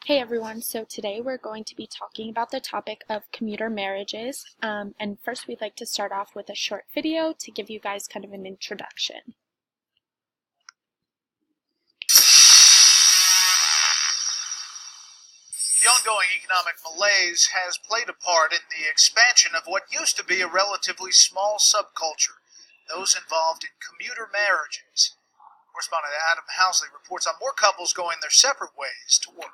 Hey everyone, so today we're going to be talking about the topic of commuter marriages. And first we'd like to start off with a short video to give you guys kind of an introduction. The ongoing economic malaise has played a part in the expansion of what used to be a relatively small subculture, those involved in commuter marriages. Correspondent Adam Housley reports on more couples going their separate ways to work.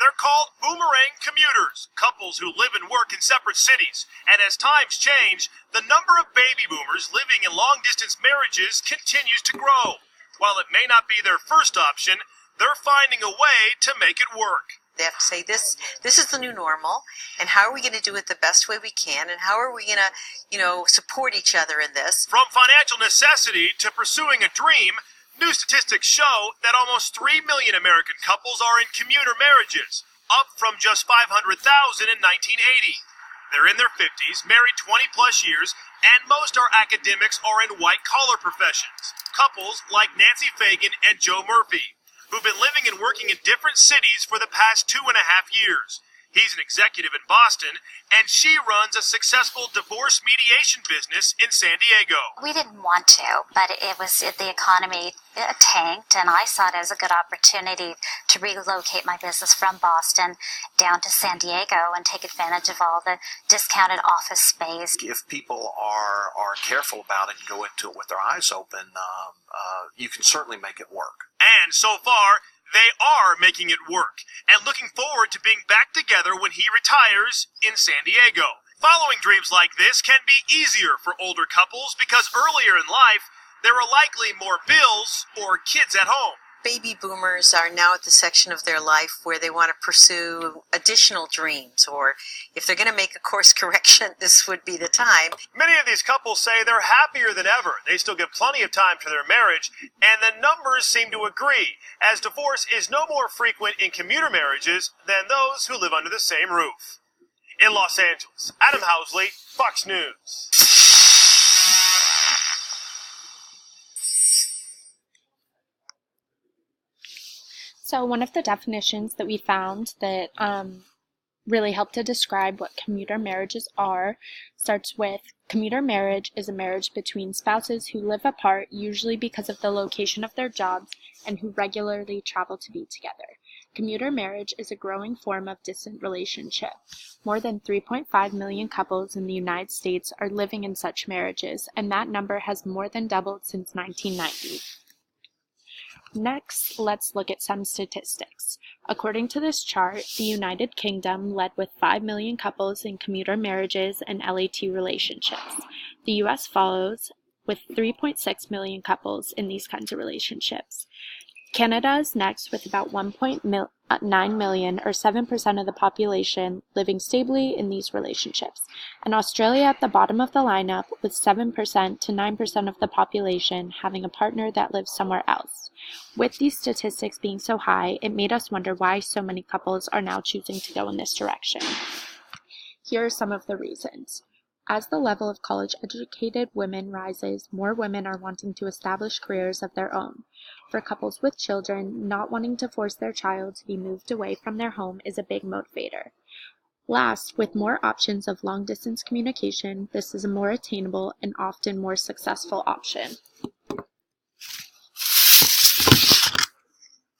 They're called boomerang commuters, couples who live and work in separate cities. And as times change, the number of baby boomers living in long-distance marriages continues to grow. While it may not be their first option, they're finding a way to make it work. They have to say, this is the new normal, and how are we going to do it the best way we can, and how are we going to, support each other in this? From financial necessity to pursuing a dream, new statistics show that almost 3 million American couples are in commuter marriages, up from just 500,000 in 1980. They're in their 50s, married 20-plus years, and most are academics or in white-collar professions. Couples like Nancy Fagan and Joe Murphy, who've been living and working in different cities for the past 2.5 years. He's an executive in Boston, and she runs a successful divorce mediation business in San Diego. We didn't want to, but the economy tanked, and I saw it as a good opportunity to relocate my business from Boston down to San Diego and take advantage of all the discounted office space. If people are careful about it and go into it with their eyes open, you can certainly make it work. And so far, they are making it work, and looking forward to being back together when he retires in San Diego. Following dreams like this can be easier for older couples because earlier in life, there are likely more bills or kids at home. Baby boomers are now at the section of their life where they want to pursue additional dreams, or if they're going to make a course correction, this would be the time. Many of these couples say they're happier than ever. They still give plenty of time to their marriage, and the numbers seem to agree, as divorce is no more frequent in commuter marriages than those who live under the same roof. In Los Angeles, Adam Housley, Fox News. So one of the definitions that we found that really helped to describe what commuter marriages are starts with: commuter marriage is a marriage between spouses who live apart, usually because of the location of their jobs, and who regularly travel to be together. Commuter marriage is a growing form of distant relationship. More than 3.5 million couples in the United States are living in such marriages, and that number has more than doubled since 1990. Next, let's look at some statistics. According to this chart, the United Kingdom led with 5 million couples in commuter marriages and LAT relationships. The U.S. follows with 3.6 million couples in these kinds of relationships. Canada is next with about 1.9 million, or 7% of the population, living stably in these relationships, and Australia at the bottom of the lineup with 7% to 9% of the population having a partner that lives somewhere else. With these statistics being so high, it made us wonder why so many couples are now choosing to go in this direction. Here are some of the reasons. As the level of college-educated women rises, more women are wanting to establish careers of their own. For couples with children, not wanting to force their child to be moved away from their home is a big motivator. Last, with more options of long-distance communication, this is a more attainable and often more successful option.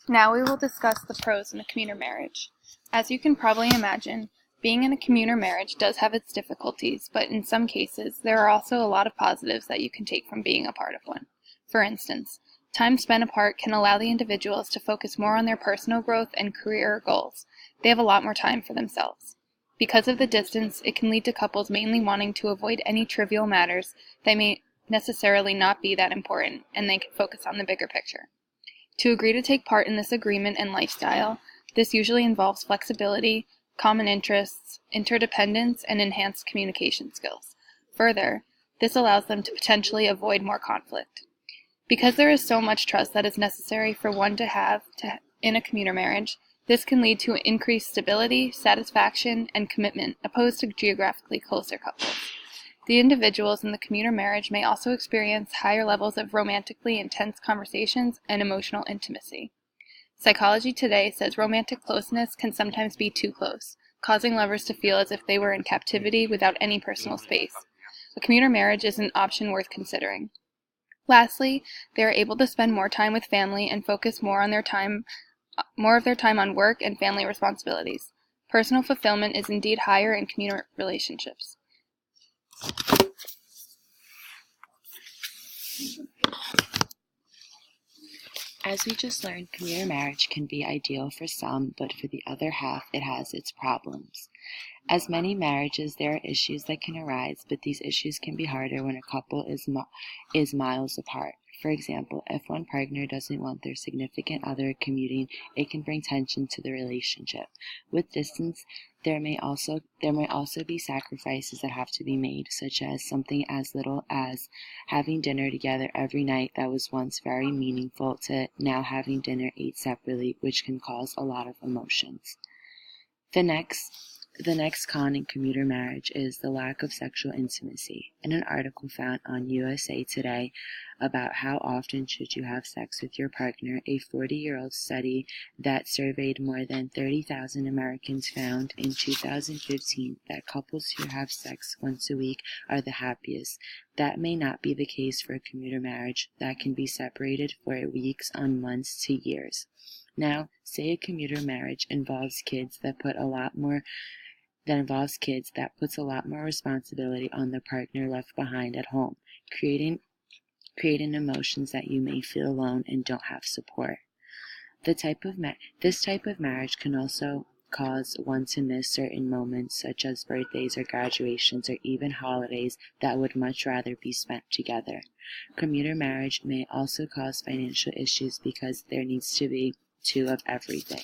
Now we will discuss the pros in a commuter marriage. As you can probably imagine, being in a commuter marriage does have its difficulties, but in some cases, there are also a lot of positives that you can take from being a part of one. For instance, time spent apart can allow the individuals to focus more on their personal growth and career goals. They have a lot more time for themselves. Because of the distance, it can lead to couples mainly wanting to avoid any trivial matters that may necessarily not be that important, and they can focus on the bigger picture. To agree to take part in this agreement and lifestyle, this usually involves flexibility, common interests, interdependence, and enhanced communication skills. Further, this allows them to potentially avoid more conflict. Because there is so much trust that is necessary for one to have in a commuter marriage, this can lead to increased stability, satisfaction, and commitment opposed to geographically closer couples. The individuals in the commuter marriage may also experience higher levels of romantically intense conversations and emotional intimacy. Psychology Today says romantic closeness can sometimes be too close, causing lovers to feel as if they were in captivity without any personal space. A commuter marriage is an option worth considering. Lastly, they are able to spend more time with family and focus more of their time on work and family responsibilities. Personal fulfillment is indeed higher in commuter relationships. As we just learned, commuter marriage can be ideal for some, but for the other half, it has its problems. As many marriages, there are issues that can arise, but these issues can be harder when a couple is miles apart. For example, if one partner doesn't want their significant other commuting, it can bring tension to the relationship. With distance, there may also be sacrifices that have to be made, such as something as little as having dinner together every night that was once very meaningful to now having dinner ate separately, which can cause a lot of emotions. The next con in commuter marriage is the lack of sexual intimacy. In an article found on USA Today about how often should you have sex with your partner, a 40-year-old study that surveyed more than 30,000 Americans found in 2015 that couples who have sex once a week are the happiest. That may not be the case for a commuter marriage that can be separated for weeks on months to years. Now, say a commuter marriage involves kids that puts a lot more responsibility on the partner left behind at home, creating emotions that you may feel alone and don't have support. This type of marriage can also cause one to miss certain moments such as birthdays or graduations or even holidays that would much rather be spent together. Commuter marriage may also cause financial issues because there needs to be two of everything.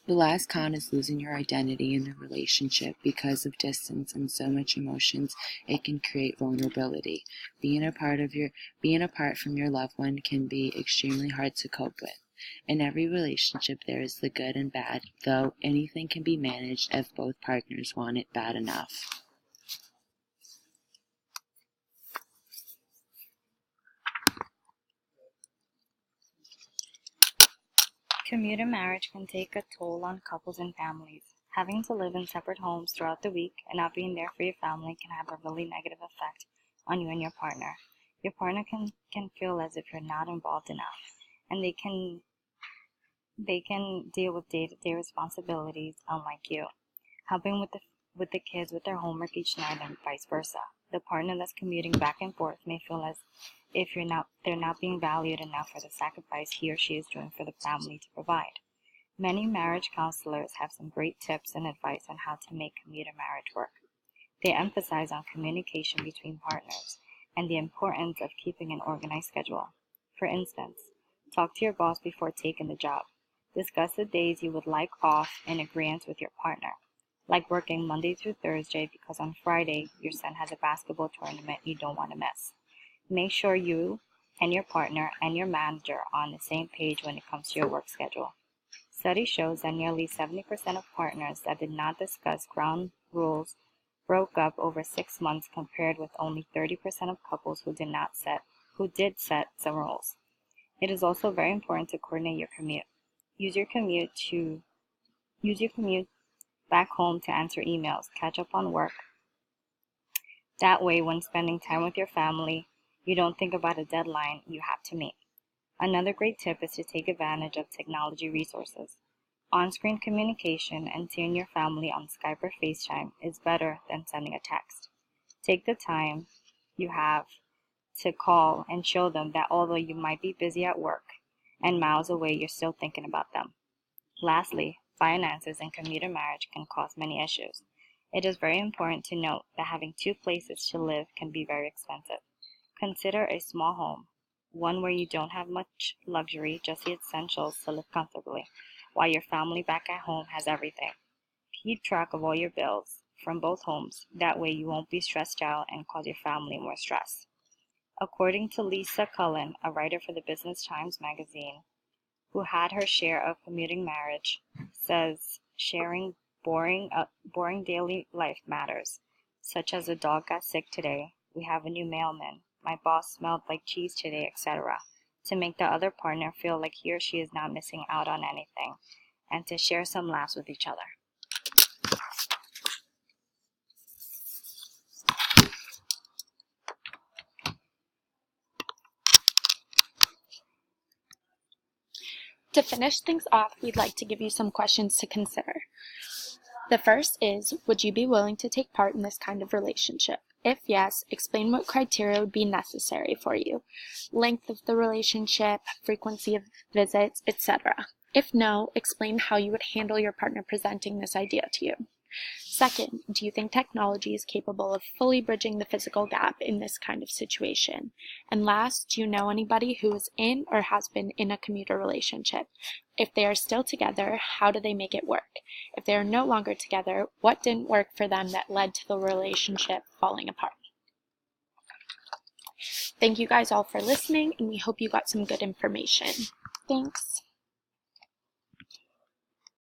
The last con is losing your identity in the relationship because of distance and so much emotions. It can create vulnerability. Being apart from your loved one can be extremely hard to cope with. In every relationship there is the good and bad, though anything can be managed if both partners want it bad enough. Commuter marriage can take a toll on couples and families. Having to live in separate homes throughout the week and not being there for your family can have a really negative effect on you and your partner. Your partner can feel as if you're not involved enough, and they can deal with day-to-day responsibilities unlike you, helping with the kids with their homework each night and vice versa. The partner that's commuting back and forth may feel as if they're not being valued enough for the sacrifice he or she is doing for the family to provide. Many marriage counselors have some great tips and advice on how to make commuter marriage work. They emphasize on communication between partners and the importance of keeping an organized schedule. For instance, talk to your boss before taking the job. Discuss the days you would like off in agreement with your partner, like working Monday through Thursday because on Friday your son has a basketball tournament you don't want to miss. Make sure you and your partner and your manager are on the same page when it comes to your work schedule. Study shows that nearly 70% of partners that did not discuss ground rules broke up over 6 months, compared with only 30% of couples who did set some rules. It is also very important to coordinate your commute. Use your commute back home to answer emails, catch up on work. That way, when spending time with your family, you don't think about a deadline you have to meet. Another great tip is to take advantage of technology resources. On-screen communication and seeing your family on Skype or FaceTime is better than sending a text. Take the time you have to call and show them that although you might be busy at work and miles away, you're still thinking about them. Lastly, finances in commuter marriage can cause many issues. It is very important to note that having two places to live can be very expensive. Consider a small home, one where you don't have much luxury, just the essentials to live comfortably, while your family back at home has everything. Keep track of all your bills from both homes. That way you won't be stressed out and cause your family more stress. According to Lisa Cullen, a writer for the Business Times magazine, who had her share of commuting marriage, says sharing boring daily life matters, such as a dog got sick today, we have a new mailman, my boss smelled like cheese today, etc. to make the other partner feel like he or she is not missing out on anything, and to share some laughs with each other. To finish things off, we'd like to give you some questions to consider. The first is, would you be willing to take part in this kind of relationship? If yes, explain what criteria would be necessary for you. Length of the relationship, frequency of visits, etc. If no, explain how you would handle your partner presenting this idea to you. Second, do you think technology is capable of fully bridging the physical gap in this kind of situation? And last, do you know anybody who is in or has been in a commuter relationship? If they are still together, how do they make it work? If they are no longer together, what didn't work for them that led to the relationship falling apart? Thank you guys all for listening, and we hope you got some good information. Thanks.